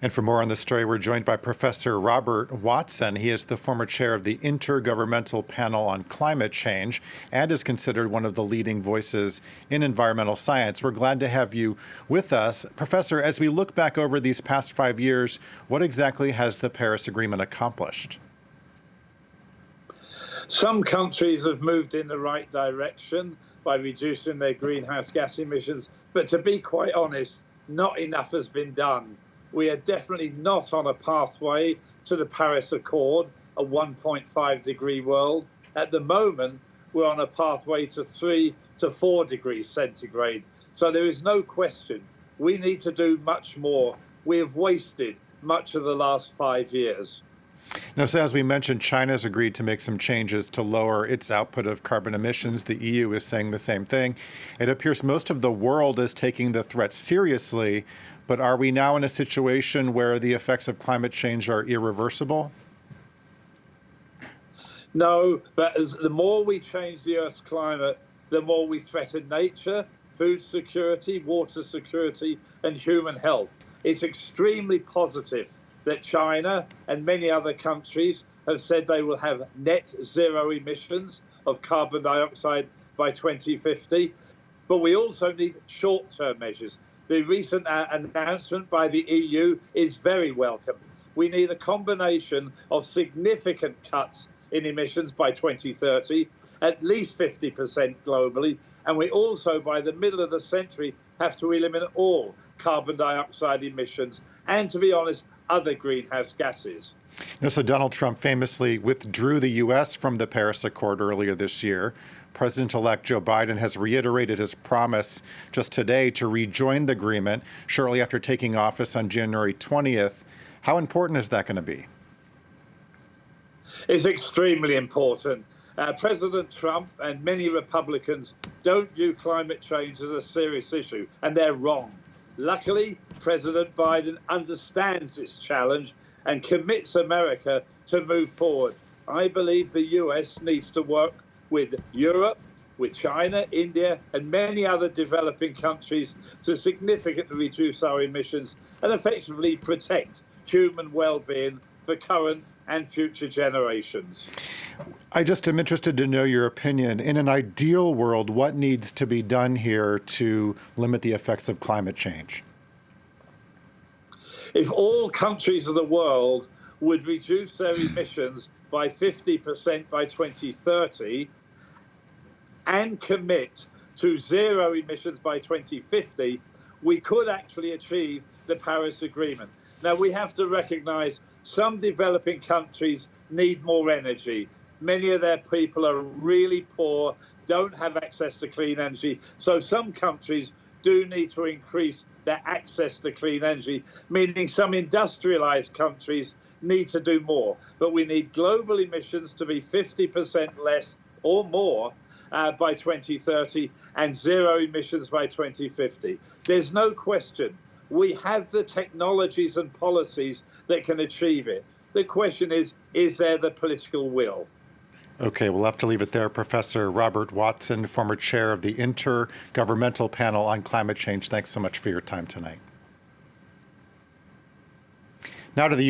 And for more on this story, we're joined by Professor Robert Watson. He is the former chair of the Intergovernmental Panel on Climate Change and is considered one of the leading voices in environmental science. We're glad to have you with us. Professor, as we look back over these past 5 years, what exactly has the Paris Agreement accomplished? Some countries have moved in the right direction by reducing their greenhouse gas emissions, but to be quite honest, not enough has been done. We are definitely not on a pathway to the Paris Accord, a 1.5 degree world. At the moment, we're on a pathway to 3 to 4 degrees centigrade. So there is no question we need to do much more. We have wasted much of the last 5 years. Now, so as we mentioned, China has agreed to make some changes to lower its output of carbon emissions. The EU is saying the same thing. It appears most of the world is taking the threat seriously, but are we now in a situation where the effects of climate change are irreversible? No, but the more we change the Earth's climate, the more we threaten nature, food security, water security, and human health. It's extremely positive that China and many other countries have said they will have net zero emissions of carbon dioxide by 2050. But we also need short-term measures. The recent announcement by the EU is very welcome. We need a combination of significant cuts in emissions by 2030, at least 50% globally, and we also, by the middle of the century, have to eliminate all carbon dioxide emissions and, to be honest, other greenhouse gases. Now, so Donald Trump famously withdrew the U.S. from the Paris Accord earlier this year. President-elect Joe Biden has reiterated his promise just today to rejoin the agreement shortly after taking office on January 20th. How important is that going to be? It's extremely important. President Trump and many Republicans don't view climate change as a serious issue, and they're wrong. Luckily, President Biden understands this challenge and commits America to move forward. I believe the US needs to work with Europe, with China, India, and many other developing countries to significantly reduce our emissions and effectively protect human well-being for current and future generations. I just am interested to know your opinion. In an ideal world, what needs to be done here to limit the effects of climate change? If all countries of the world would reduce their emissions by 50% by 2030 and commit to zero emissions by 2050, we could actually achieve the Paris Agreement. Now, we have to recognize some developing countries need more energy. Many of their people are really poor, don't have access to clean energy. So some countries do need to increase their access to clean energy, meaning some industrialized countries need to do more. But we need global emissions to be 50% less or more by 2030 and zero emissions by 2050. There's no question. We have the technologies and policies that can achieve it. The question is there the political will? Okay, we'll have to leave it there. Professor Robert Watson, former chair of the Intergovernmental Panel on Climate Change. Thanks so much for your time tonight. Now to the U.S.